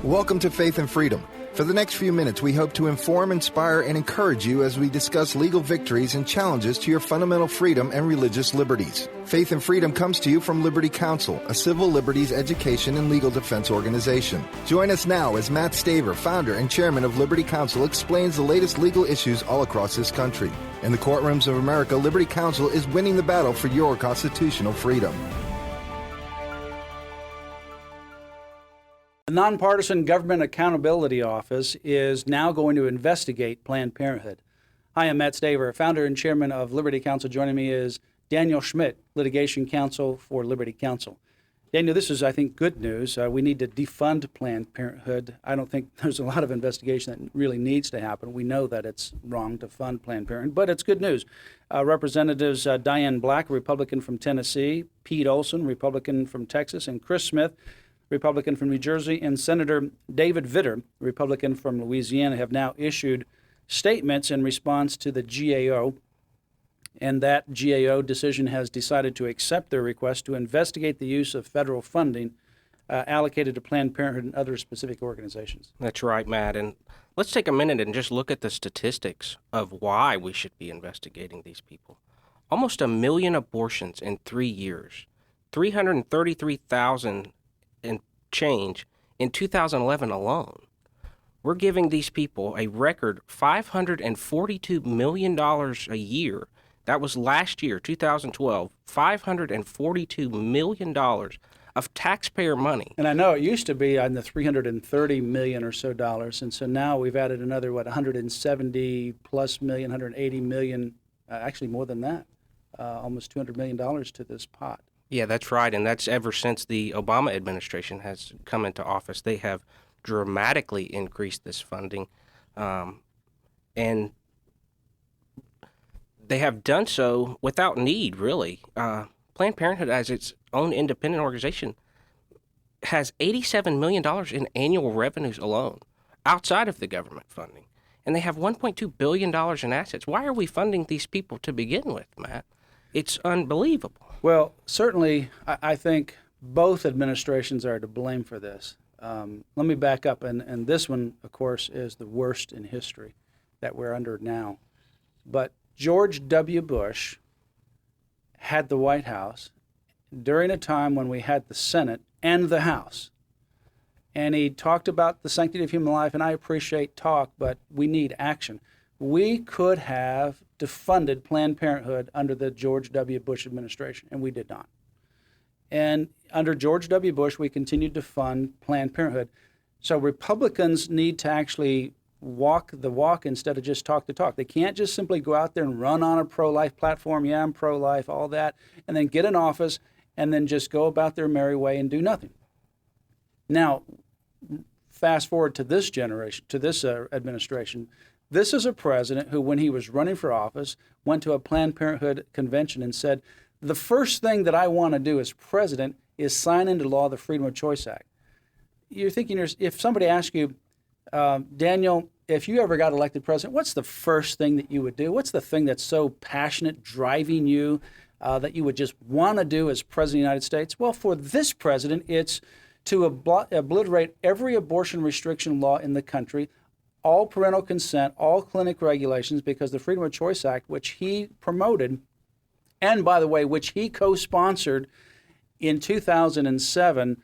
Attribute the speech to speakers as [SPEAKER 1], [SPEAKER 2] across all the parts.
[SPEAKER 1] Welcome to Faith and Freedom. For the next few minutes, we hope to inform, inspire, and encourage you as we discuss legal victories and challenges to your fundamental freedom and religious liberties. Faith and Freedom comes to you from Liberty Counsel, a civil liberties education and legal defense organization. Join us now as Mat Staver, founder and chairman of Liberty Counsel, explains the latest legal issues all across this country. In the courtrooms of America, Liberty Counsel is winning the battle for your constitutional freedom.
[SPEAKER 2] The Nonpartisan Government Accountability Office is now going to investigate Planned Parenthood. Hi, I'm Mat Staver, founder and chairman of Liberty Counsel. Joining me is Daniel Schmid, Litigation Counsel for Liberty Counsel. Daniel, this is, I think, good news. We need to defund Planned Parenthood. I don't think there's a lot of investigation that really needs to happen. We know that it's wrong to fund Planned Parenthood, but it's good news. Representatives Diane Black, Republican from Tennessee, Pete Olson, Republican from Texas, and Chris Smith, Republican from New Jersey, and Senator David Vitter, Republican from Louisiana, have now issued statements in response to the GAO, and that GAO decision has decided to accept their request to investigate the use of federal funding allocated to Planned Parenthood and other specific organizations.
[SPEAKER 3] That's right, Matt. And let's take a minute and just look at the statistics of why we should be investigating these people. Almost 1 million abortions in 3 years, 333,000 and change in 2011 alone. We're giving these people a record $542 million a year. That was last year, 2012, $542 million of taxpayer money.
[SPEAKER 2] And I know it used to be on the $330 million or so dollars, and so now we've added another, 170 plus million, 180 million, actually more than that, almost $200 million to this pot.
[SPEAKER 3] Yeah, that's right, and that's ever since the Obama administration has come into office. They have dramatically increased this funding, and they have done so without need, really. Planned Parenthood, as its own independent organization, has $87 million in annual revenues alone, outside of the government funding, and they have $1.2 billion in assets. Why are we funding these people to begin with, Matt? It's unbelievable.
[SPEAKER 2] Well, certainly, I think both administrations are to blame for this. Let me back up, and this one, of course, is the worst in history that we're under now. But George W. Bush had the White House during a time when we had the Senate and the House. And he talked about the sanctity of human life, and I appreciate talk, but we need action. We could have defunded Planned Parenthood under the George W. Bush administration, and we did not. And under George W. Bush, we continued to fund Planned Parenthood. So Republicans need to actually walk the walk instead of just talk the talk. They can't just simply go out there and run on a pro-life platform, yeah, I'm pro-life, all that, and then get in office and then just go about their merry way and do nothing. Now, fast forward to this generation, to this administration. This is a president who, when he was running for office, went to a Planned Parenthood convention and said, the first thing that I want to do as president is sign into law the Freedom of Choice Act. You're thinking, if somebody asks you, Daniel, if you ever got elected president, what's the first thing that you would do? What's the thing that's so passionate, driving you, that you would just want to do as president of the United States? Well, for this president, it's to obliterate every abortion restriction law in the country, all parental consent, all clinic regulations, because the Freedom of Choice Act, which he promoted, and by the way, which he co-sponsored in 2007,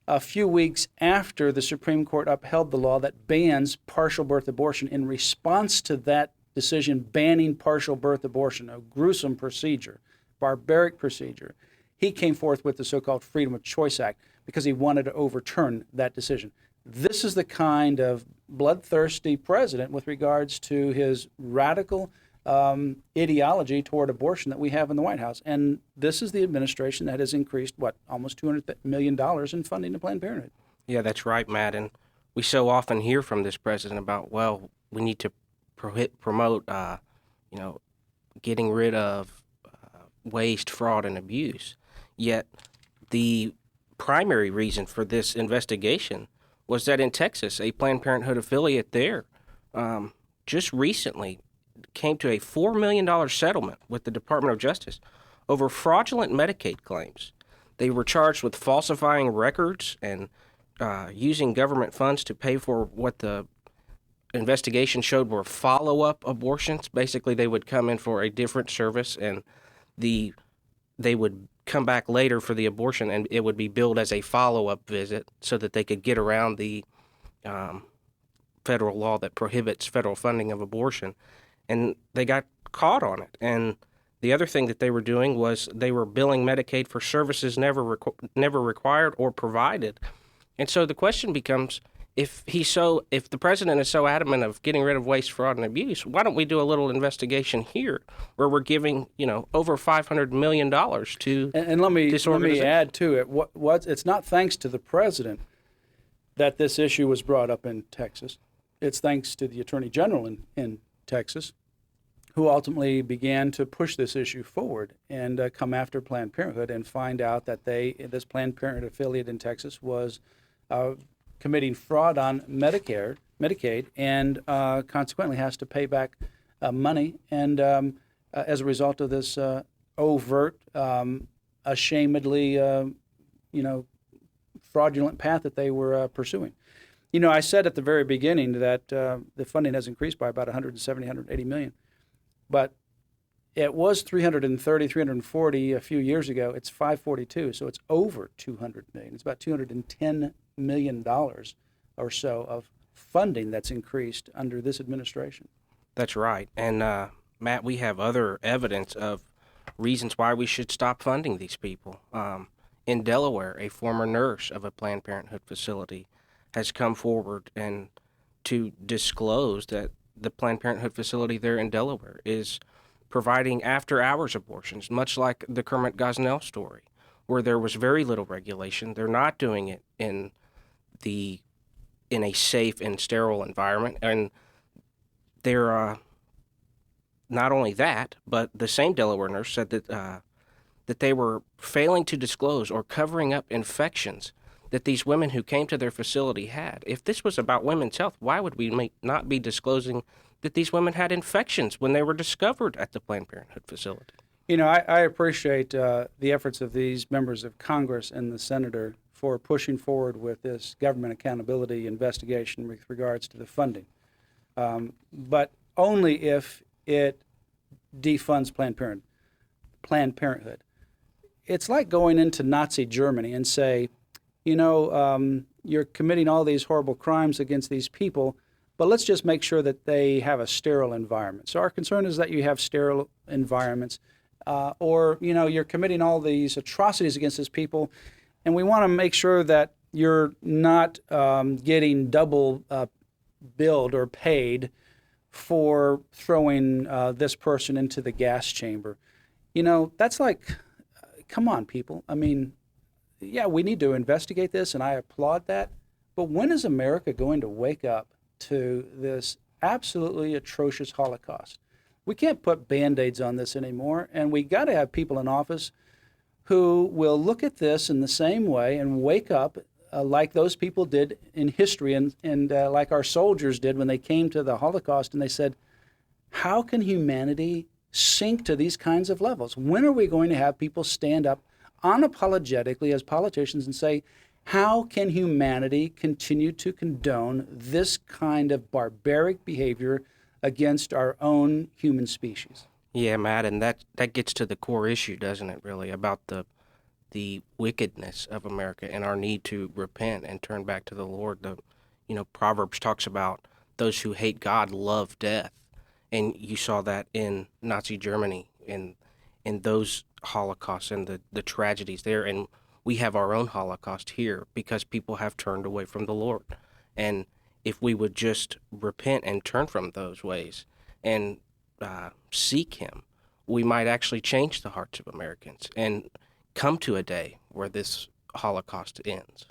[SPEAKER 2] a few weeks after the Supreme Court upheld the law that bans partial birth abortion. In response to that decision banning partial birth abortion, a gruesome procedure, barbaric procedure, he came forth with the so-called Freedom of Choice Act because he wanted to overturn that decision. This is the kind of bloodthirsty president with regards to his radical ideology toward abortion that we have in the White House. And this is the administration that has increased, almost $200 million in funding to Planned Parenthood.
[SPEAKER 3] Yeah, that's right, Matt. And we so often hear from this president about, well, we need to promote, getting rid of waste, fraud, and abuse. Yet the primary reason for this investigation was that in Texas, a Planned Parenthood affiliate there just recently came to a $4 million settlement with the Department of Justice over fraudulent Medicaid claims. They were charged with falsifying records and using government funds to pay for what the investigation showed were follow-up abortions. Basically, they would come in for a different service, and they would come back later for the abortion, and it would be billed as a follow-up visit so that they could get around the federal law that prohibits federal funding of abortion. And they got caught on it. And the other thing that they were doing was they were billing Medicaid for services never required or provided. And so the question becomes, if the president is so adamant of getting rid of waste, fraud, and abuse, why don't we do a little investigation here, where we're giving over $500 million to
[SPEAKER 2] and let me add to it. It's not thanks to the president that this issue was brought up in Texas. It's thanks to the Attorney General in Texas, who ultimately began to push this issue forward and come after Planned Parenthood and find out that this Planned Parenthood affiliate in Texas was committing fraud on Medicaid, and consequently has to pay back money. And as a result of this overt, ashamedly, fraudulent path that they were pursuing. I said at the very beginning that the funding has increased by about 180 million, but it was 340 a few years ago. It's 542, so it's over 200 million. It's about $210 million or so of funding that's increased under this administration.
[SPEAKER 3] That's right. And Matt, we have other evidence of reasons why we should stop funding these people. In Delaware, a former nurse of a Planned Parenthood facility has come forward and to disclose that the Planned Parenthood facility there in Delaware is providing after-hours abortions, much like the Kermit Gosnell story, where there was very little regulation. They're not doing it in a safe and sterile environment, and they're not only that, but the same Delaware nurse said that they were failing to disclose or covering up infections that these women who came to their facility had. If this was about women's health, why would we not be disclosing that these women had infections when they were discovered at the Planned Parenthood facility?
[SPEAKER 2] I appreciate the efforts of these members of Congress and the senator for pushing forward with this government accountability investigation with regards to the funding, but only if it defunds Planned Parenthood. It's like going into Nazi Germany and say, you're committing all these horrible crimes against these people, but let's just make sure that they have a sterile environment. So our concern is that you have sterile environments, or you're committing all these atrocities against these people, and we want to make sure that you're not getting double billed or paid for throwing this person into the gas chamber. That's like, come on, people. I mean, yeah, we need to investigate this, and I applaud that. But when is America going to wake up to this absolutely atrocious Holocaust? We can't put Band-Aids on this anymore, and we got to have people in office who will look at this in the same way and wake up like those people did in history and like our soldiers did when they came to the Holocaust, and they said, how can humanity sink to these kinds of levels? When are we going to have people stand up unapologetically as politicians and say, how can humanity continue to condone this kind of barbaric behavior against our own human species?
[SPEAKER 3] Yeah, Matt, and that gets to the core issue, doesn't it, really, about the wickedness of America and our need to repent and turn back to the Lord. Proverbs talks about those who hate God love death, and you saw that in Nazi Germany, in those Holocausts and the tragedies there, and we have our own Holocaust here because people have turned away from the Lord. And if we would just repent and turn from those ways and seek Him, we might actually change the hearts of Americans and come to a day where this Holocaust ends.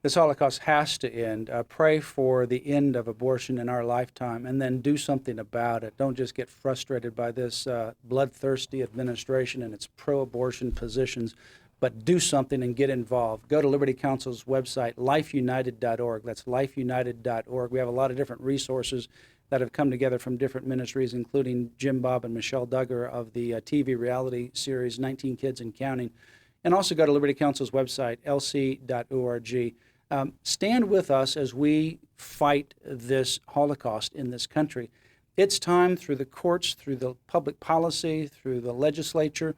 [SPEAKER 2] This Holocaust has to end. Pray for the end of abortion in our lifetime, and then do something about it. Don't just get frustrated by this bloodthirsty administration and its pro-abortion positions, but do something and get involved. Go to Liberty Counsel's website, lifeunited.org. That's lifeunited.org. We have a lot of different resources that have come together from different ministries, including Jim Bob and Michelle Duggar of the TV reality series 19 Kids and Counting. And also go to Liberty Counsel's website, lc.org. Stand with us as we fight this Holocaust in this country. It's time, through the courts, through the public policy, through the legislature,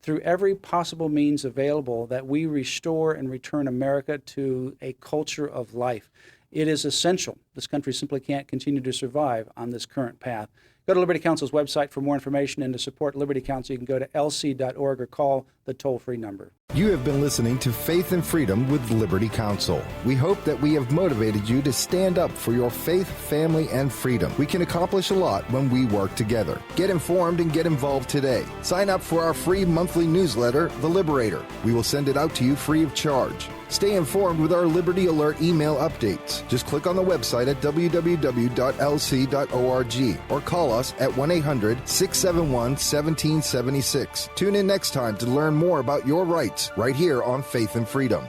[SPEAKER 2] through every possible means available, that we restore and return America to a culture of life. It is essential. This country simply can't continue to survive on this current path. Go to Liberty Counsel's website for more information, and to support Liberty Counsel, you can go to lc.org or call the toll-free number.
[SPEAKER 1] You have been listening to Faith and Freedom with Liberty Counsel. We hope that we have motivated you to stand up for your faith, family, and freedom. We can accomplish a lot when we work together. Get informed and get involved today. Sign up for our free monthly newsletter, The Liberator. We will send it out to you free of charge. Stay informed with our Liberty Alert email updates. Just click on the website at www.lc.org or call us at 1-800-671-1776. Tune in next time to learn more about your rights right here on Faith and Freedom.